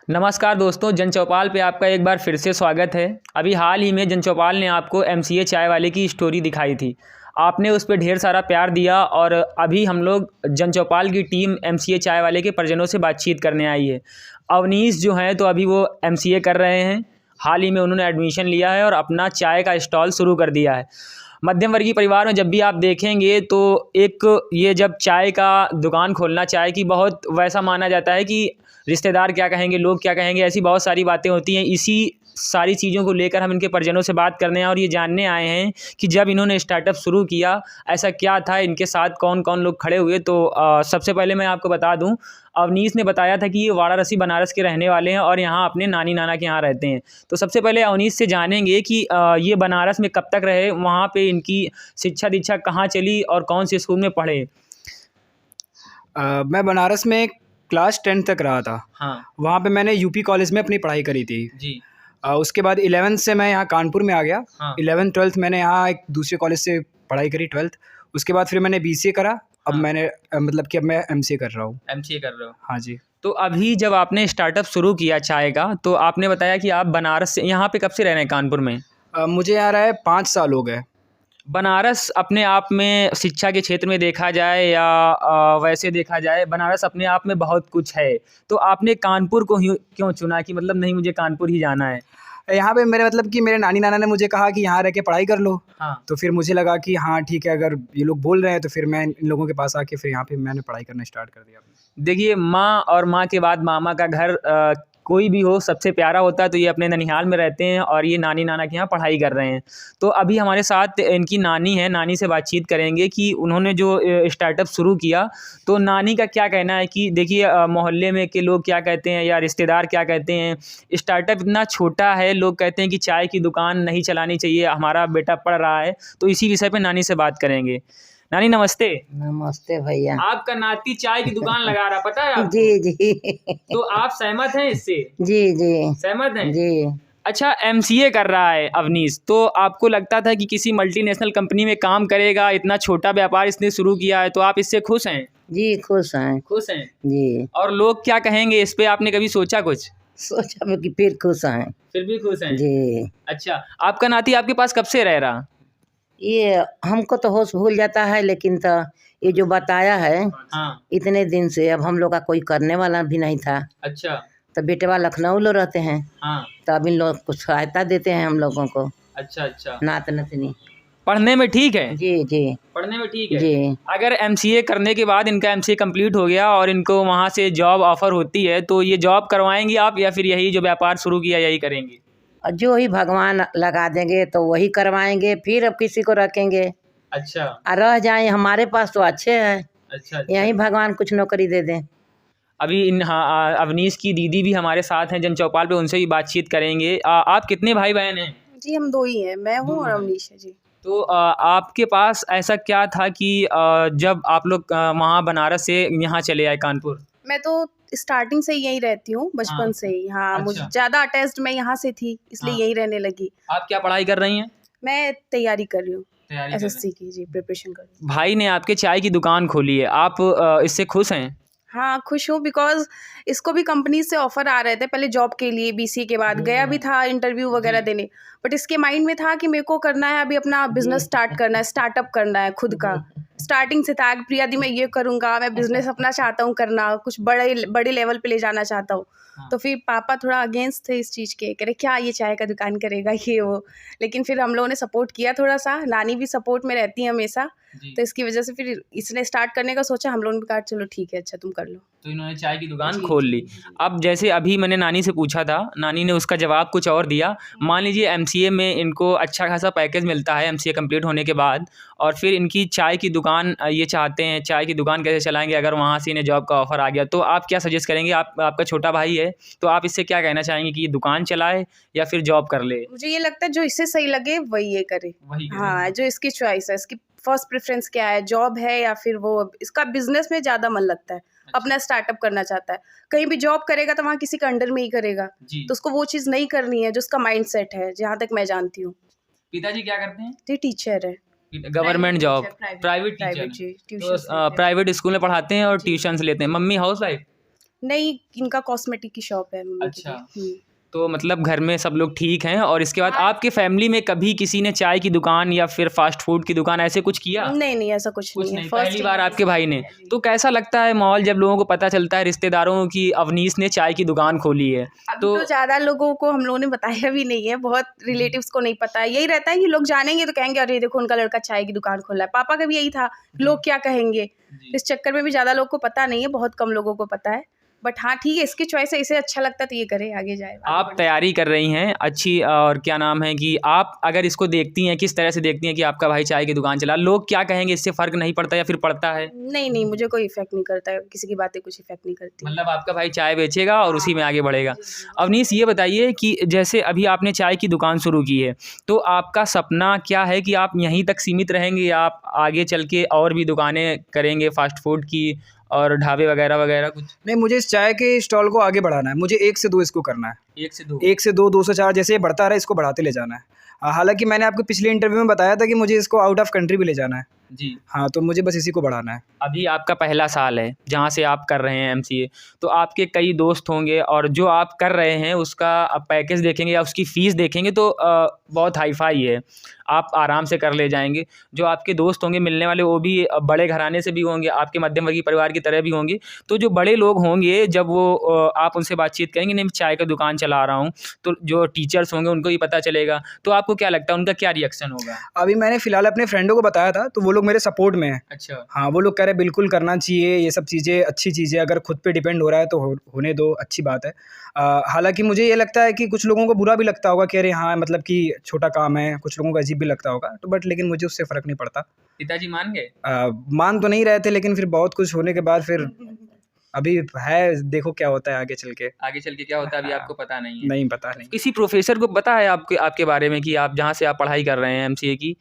नमस्कार दोस्तों, जन चौपाल पे आपका एक बार फिर से स्वागत है। अभी हाल ही में जन चौपाल ने आपको एमसीए चाय वाले की स्टोरी दिखाई थी। आपने उस पे ढेर सारा प्यार दिया और अभी हम लोग जन चौपाल की टीम एमसीए चाय वाले के परिजनों से बातचीत करने आई है। अवनीश जो हैं तो अभी वो एमसीए कर रहे हैं। हाल ही में उन्होंने एडमिशन लिया है और अपना चाय का स्टॉल शुरू कर दिया है। मध्यम वर्गीय परिवार में जब भी आप देखेंगे तो एक ये जब चाय का दुकान खोलना चाय की बहुत वैसा माना जाता है कि रिश्तेदार क्या कहेंगे, लोग क्या कहेंगे, ऐसी बहुत सारी बातें होती हैं। इसी सारी चीज़ों को लेकर हम इनके परिजनों से बात करने हैं और ये जानने आए हैं कि जब इन्होंने स्टार्टअप शुरू किया ऐसा क्या था, इनके साथ कौन कौन लोग खड़े हुए। तो सबसे पहले मैं आपको बता दूं, अवनीश ने बताया था कि ये वाराणसी बनारस के रहने वाले हैं और यहाँ अपने नानी नाना के यहाँ रहते हैं। तो सबसे पहले अवनीश से जानेंगे कि ये बनारस में कब तक रहे, वहाँ पे इनकी शिक्षा दीक्षा कहाँ चली और कौन से स्कूल में पढ़े। मैं बनारस में क्लास 10 तक रहा था। हाँ वहाँ पे मैंने यूपी कॉलेज में अपनी पढ़ाई करी थी जी। उसके बाद 11th से मैं यहाँ कानपुर में आ गया। हाँ 11th 12th मैंने यहाँ एक दूसरे कॉलेज से पढ़ाई करी 12th। उसके बाद फिर मैंने बीसीए करा। अब हाँ। मैंने मतलब कि अब मैं एमसीए कर रहा हूँ। एमसीए कर रहे हो? हाँ जी। तो अभी जब आपने स्टार्टअप शुरू किया चाय का तो आपने बताया कि आप बनारस से, यहाँ पे कब से रह रहे हैं कानपुर में? मुझे यहाँ रहा है 5 साल हो गए। बनारस अपने आप में शिक्षा के क्षेत्र में देखा जाए या वैसे देखा जाए, बनारस अपने आप में बहुत कुछ है। तो आपने कानपुर को ही क्यों चुना कि मतलब नहीं मुझे कानपुर ही जाना है? यहाँ पे मेरे मतलब कि मेरे नानी नाना ने मुझे कहा कि यहाँ रह के पढ़ाई कर लो। हाँ तो फिर मुझे लगा कि हाँ ठीक है, अगर ये लोग बोल रहे हैं तो फिर मैं इन लोगों के पास आके फिर यहाँ पे मैंने पढ़ाई करना स्टार्ट कर दिया। देखिए, माँ और माँ के बाद मामा का घर कोई भी हो सबसे प्यारा होता है। तो ये अपने ननिहाल में रहते हैं और ये नानी नाना के यहाँ पढ़ाई कर रहे हैं। तो अभी हमारे साथ इनकी नानी है, नानी से बातचीत करेंगे कि उन्होंने जो स्टार्टअप शुरू किया तो नानी का क्या कहना है कि देखिए मोहल्ले में के लोग क्या कहते हैं या रिश्तेदार क्या कहते हैं। स्टार्टअप इतना छोटा है, लोग कहते हैं कि चाय की दुकान नहीं चलानी चाहिए, हमारा बेटा पढ़ रहा है। तो इसी विषय पे नानी से बात करेंगे। नानी नमस्ते। नमस्ते भैया। आपका नाती चाय की दुकान लगा रहा, पता है आपको? जी जी तो आप सहमत हैं इससे? जी जी सहमत हैं? जी। अच्छा, एमसीए कर रहा है अवनीश, तो आपको लगता था कि किसी मल्टीनेशनल कंपनी में काम करेगा? इतना छोटा व्यापार इसने शुरू किया है, तो आप इससे खुश हैं? जी खुश हैं। खुश हैं। जी। और लोग क्या कहेंगे इस पे, आपने कभी सोचा कुछ? सोचा मैं कि फिर खुश हैं। फिर भी खुश हैं? जी। अच्छा, आपका नाती आपके पास कब से रह रहा? ये हमको तो होश भूल जाता है, लेकिन तो ये जो बताया है हाँ। इतने दिन से, अब हम लोग का कोई करने वाला भी नहीं था। अच्छा। तो बेटवा लखनऊ लो रहते हैं। हाँ। तो अब इन लोग कुछ सहायता देते हैं हम लोगों को। अच्छा अच्छा। नात नतनी। पढ़ने में ठीक है? जी जी पढ़ने में ठीक है। जी। अगर एमसीए करने के बाद इनका एमसीए कंप्लीट हो गया और इनको वहाँ से जॉब ऑफर होती है तो ये जॉब करवाएंगी आप या फिर यही जो व्यापार शुरू किया यही करेंगी? और जो ही भगवान लगा देंगे तो वही करवाएंगे, फिर अब किसी को रखेंगे। अच्छा और रह जाए हमारे पास तो अच्छे हैं। अच्छा। यहीं भगवान कुछ नौकरी दे दें। अभी अवनीश की दीदी भी हमारे साथ हैं जन चौपाल पे, उनसे भी बातचीत करेंगे। आप कितने भाई बहन हैं? जी हम 2 ही हैं, मैं हूँ और अवनीश है जी। तो आपके पास ऐसा क्या था कि जब आप लोग वहाँ बनारस से यहाँ चले आए कानपुर? मैं तो स्टार्टिंग से यहीं रहती हूँ, बचपन हाँ। से ही। हाँ, मुझे अच्छा। ज़्यादा अटैच्ड मैं यहाँ से थी, इसलिए हाँ। यहीं रहने लगी। आप क्या पढ़ाई कर रही हैं? मैं तैयारी कर रही हूँ, तैयारी कर रही एसएससी की जी, प्रिपरेशन कर रही हूँ। भाई ने आपके चाय की दुकान खोली है, आप इससे खुश हैं? हाँ, खुश हूँ बिकॉज़ इसको भी कंपनी से ऑफ़र आ रहे थे पहले जॉब के लिए, बीसीए के बाद गया भी था इंटरव्यू वगैरह देने। बट इसके माइंड में था कि मेरे को करना है अभी, अपना बिज़नेस स्टार्ट करना है, स्टार्टअप करना है खुद का। स्टार्टिंग से था कि प्रिया दी मैं ये करूँगा, मैं बिज़नेस अपना चाहता हूँ करना, कुछ बड़े लेवल पे ले जाना चाहता हूँ। तो फिर पापा थोड़ा अगेंस्ट थे इस चीज़ के, कह रहे क्या ये चाय का दुकान करेगा ये वो। लेकिन फिर हम लोगों ने सपोर्ट किया थोड़ा-सा, नानी भी सपोर्ट में रहती है हमेशा। तो इसकी वजह से फिर इसने स्टार्ट करने का सोचा, हम लोगों ने कहा चलो ठीक है, अच्छा तुम कर लो। तो इन्होंने चाय की दुकान खोल ली। अब जैसे अभी मैंने नानी से पूछा था, नानी ने उसका जवाब कुछ और दिया। मान लीजिए एमसीए में इनको अच्छा खासा पैकेज मिलता है एमसीए कंप्लीट होने के बाद, और फिर इनकी चाय की दुकान ये चाहते हैं, चाय की दुकान कैसे चलाएंगे अगर वहाँ से इन्हें जॉब का ऑफ़र आ गया, तो आप क्या सजेस्ट करेंगे? आपका छोटा भाई है तो आप इससे क्या कहना चाहेंगे कि ये दुकान चलाए या फिर जॉब कर ले? मुझे ये लगता है जो इससे सही लगे वही ये करे। वही करे। हाँ, जो इसकी चॉइस है, इसकी फर्स्ट प्रेफरेंस क्या है, जॉब है या फिर वो इसका बिजनेस में ज़्यादा मन लगता है, अपना स्टार्टअप करना चाहता है। कहीं भी जॉब करेगा तो वहाँ किसी के अंडर में ही करेगा, तो उसको वो चीज़ नहीं करनी है जो उसका माइंड सेट है, जहाँ तक मैं जानती हूँ। पिताजी क्या करते हैं? ये टीचर है। Government job, private private private teacher. जी तो ट्यूशन प्राइवेट स्कूल में पढ़ाते हैं और ट्यूशन्स लेते हैं। Mummy house wife? नहीं, इनका कॉस्मेटिक की शॉप है मम्मी की अच्छा। भी। तो मतलब घर में सब लोग ठीक हैं। और इसके बाद हाँ। आपके फैमिली में कभी किसी ने चाय की दुकान या फिर फास्ट फूड की दुकान ऐसे कुछ किया? नहीं ऐसा कुछ कुछ नहीं है, नहीं, फर्स्ट पहली ही बार है। आपके भाई ने। जी। तो कैसा लगता है माहौल जब लोगों को पता चलता है रिश्तेदारों की अवनीश ने चाय की दुकान खोली है? अभी तो ज़्यादा लोगों को हम लोगों ने बताया भी नहीं है, बहुत रिलेटिव्स को नहीं पता है। यही रहता है कि लोग जानेंगे तो कहेंगे अरे देखो उनका लड़का चाय की दुकान खोला है। पापा का भी यही था, लोग क्या कहेंगे, इस चक्कर में भी ज़्यादा लोग को पता नहीं है, बहुत कम लोगों को पता है। बट हाँ ठीक है, इसकी चॉइस है, इसे अच्छा लगता है तो ये करे, आगे जाए। आप तैयारी कर रही हैं अच्छी, और क्या नाम है कि आप अगर इसको देखती हैं, किस तरह से देखती हैं कि आपका भाई चाय की दुकान चला, लोग क्या कहेंगे, इससे फ़र्क नहीं पड़ता या फिर पड़ता है? नहीं मुझे कोई इफेक्ट नहीं करता है, किसी की बातें कुछ इफेक्ट नहीं करती। मतलब आपका भाई चाय बेचेगा और उसी में आगे बढ़ेगा। अवनीश ये बताइए कि जैसे अभी आपने चाय की दुकान शुरू की है, तो आपका सपना क्या है कि आप यहीं तक सीमित रहेंगे या आप आगे चल के और भी दुकानें करेंगे फास्ट फूड की और ढाबे वगैरह वगैरह कुछ? नहीं, मुझे इस चाय के स्टॉल को आगे बढ़ाना है। मुझे 1 से 2 इसको करना है। 1 से 2? 1 से 2, 2 से 4, जैसे ये बढ़ता रहा इसको बढ़ाते ले जाना है। हालाँकि मैंने आपको पिछले इंटरव्यू में बताया था कि मुझे इसको आउट ऑफ कंट्री भी ले जाना है। जी। हाँ, तो मुझे बस इसी को बढ़ाना है। अभी आपका पहला साल है जहाँ से आप कर रहे हैं एमसीए, तो आपके कई दोस्त होंगे और जो आप कर रहे हैं उसका पैकेज देखेंगे या उसकी फ़ीस देखेंगे तो बहुत हाई फाई है, आप आराम से कर ले जाएंगे। जो आपके दोस्त होंगे मिलने वाले वो भी बड़े घराने से भी होंगे, आपके मध्यम वर्गीय परिवार की तरह भी होंगे। तो जो बड़े लोग होंगे जब वो आप उनसे बातचीत करेंगे, नहीं मैं चाय का दुकान चला रहा हूँ, तो जो टीचर्स होंगे उनको भी पता चलेगा, तो आपको क्या लगता है उनका क्या रिएक्शन होगा? अभी मैंने फ़िलहाल अपने फ्रेंडों को बताया था, तो वो लोग मेरे सपोर्ट में हैं। अच्छा। हाँ, वो लोग कह रहे हैं बिल्कुल करना चाहिए, ये सब चीज़ें अच्छी चीज़ है, अगर खुद पे डिपेंड हो रहा है तो होने दो, अच्छी बात है। हालाँकि मुझे ये लगता है कि कुछ लोगों को बुरा भी लगता होगा कि अरे हाँ, मतलब कि छोटा काम है, कुछ लोगों को अजीब भी लगता होगा, तो बट लेकिन मुझे उससे फ़र्क नहीं पड़ता। पिताजी मान गए? मान तो नहीं रहे थे, लेकिन फिर बहुत कुछ होने के बाद फिर अभी है, देखो क्या होता है आगे चल के। आगे चल के क्या होता है अभी आपको पता नहीं है? नहीं पता नहीं। किसी प्रोफेसर को पता है आपके बारे में कि आप जहाँ से आप पढ़ाई कर रहे हैं एमसीए की?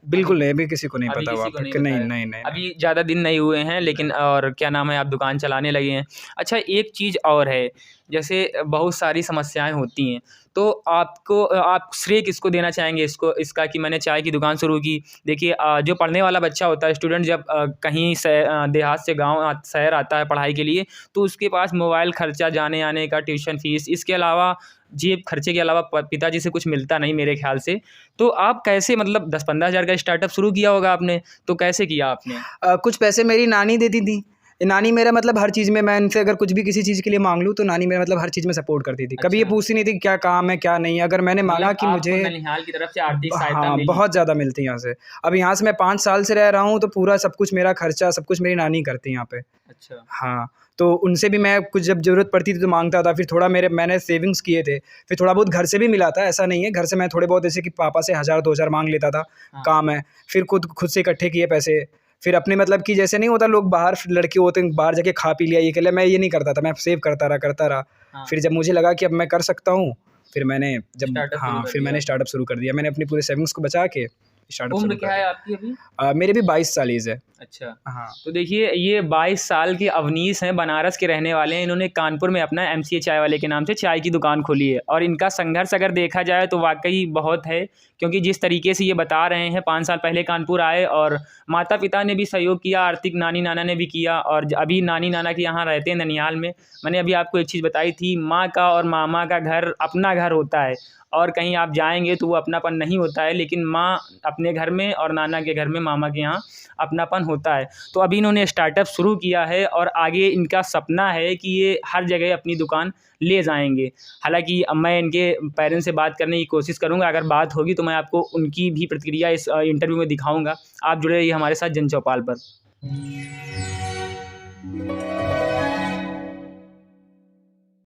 बिल्कुल नहीं, अभी किसी को नहीं अभी पता किसी हुआ को नहीं कि नहीं, पता है। नहीं, नहीं, नहीं। अभी ज़्यादा दिन नहीं हुए हैं लेकिन और क्या नाम है आप दुकान चलाने लगे हैं। अच्छा एक चीज़ और है, जैसे बहुत सारी समस्याएँ होती हैं, तो आप श्रेय किसको देना चाहेंगे इसका कि मैंने चाय की दुकान शुरू की? देखिए जो पढ़ने वाला बच्चा होता है, स्टूडेंट जब कहीं से देहात से गाँव शहर आता है पढ़ाई के लिए, तो उसके पास मोबाइल खर्चा, जाने-आने का, ट्यूशन फ़ीस, इसके अलावा जेब खर्चे के अलावा पिताजी से कुछ मिलता नहीं मेरे ख़्याल से। तो आप कैसे, मतलब 10-15 हज़ार का स्टार्टअप शुरू किया होगा आपने, तो कैसे किया आपने? कुछ पैसे मेरी नानी देती थी। नानी मेरा मतलब हर चीज़ में, मैं उनसे अगर कुछ भी किसी चीज़ के लिए माँग लूँ तो नानी मेरा मतलब हर चीज़ में सपोर्ट करती थी। कभी ये अच्छा। पूछती नहीं थी कि क्या काम है, क्या नहीं है। अगर मैंने माँगा मतलब कि आपको मुझे ननिहाल की तरफ से आर्थिक सहायता हाँ, मिली? बहुत ज़्यादा मिलती है यहाँ से। अब यहाँ से मैं 5 साल से रह रहा हूँ, तो पूरा सब कुछ मेरा खर्चा, सब कुछ मेरी नानी करती है यहाँ पे। अच्छा। हाँ, तो उनसे भी मैं कुछ जब ज़रूरत पड़ती थी तो माँगता था, फिर थोड़ा मैंने सेविंग्स किए थे, फिर थोड़ा बहुत घर से भी मिला था, ऐसा नहीं है। घर से मैं थोड़े बहुत जैसे कि पापा से 1000-2000 माँग लेता था, हाँ। काम है। फिर खुद से इकट्ठे किए पैसे, फिर अपने मतलब कि जैसे नहीं होता लोग बाहर लड़के होते हैं, बाहर जाके खा पी लिया, ये कर लिया, मैं ये नहीं करता था, मैं सेव करता रहा। हाँ। फिर जब मुझे लगा कि अब मैं कर सकता हूँ, फिर मैंने स्टार्टअप शुरू कर फिर दिया। मैंने स्टार्टअप शुरू कर दिया। मैंने अपनी पूरे सेविंग्स को बचा के स्टार्टअप उम्र शुरू कर क्या है दिया। आपकी अभी? मेरे भी 22 साल एज है। अच्छा। हाँ। तो देखिए ये 22 साल के अवनीश हैं, बनारस के रहने वाले हैं। इन्होंने कानपुर में अपना एमसीए चाय वाले के नाम से चाय की दुकान खोली है और इनका संघर्ष अगर देखा जाए तो वाकई बहुत है, क्योंकि जिस तरीके से ये बता रहे हैं 5 साल पहले कानपुर आए और माता पिता ने भी सहयोग किया, आर्थिक नानी नाना ने भी किया, और अभी नानी नाना के यहाँ रहते हैं ननिहाल में। मैंने अभी आपको एक चीज़ बताई थी, माँ का और मामा का घर अपना घर होता है और कहीं आप जाएंगे तो वो अपनापन नहीं होता है, लेकिन माँ अपने घर में और नाना के घर में, मामा के यहाँ अपनापन होता है। तो अभी इन्होंने स्टार्टअप शुरू किया है और आगे इनका सपना है कि ये हर जगह अपनी दुकान ले जाएंगे। हालांकि मैं इनके पेरेंट्स से बात करने की कोशिश करूंगा, अगर बात होगी तो मैं आपको उनकी भी प्रतिक्रिया इस इंटरव्यू में दिखाऊंगा। आप जुड़े रहिए हमारे साथ जन चौपाल पर।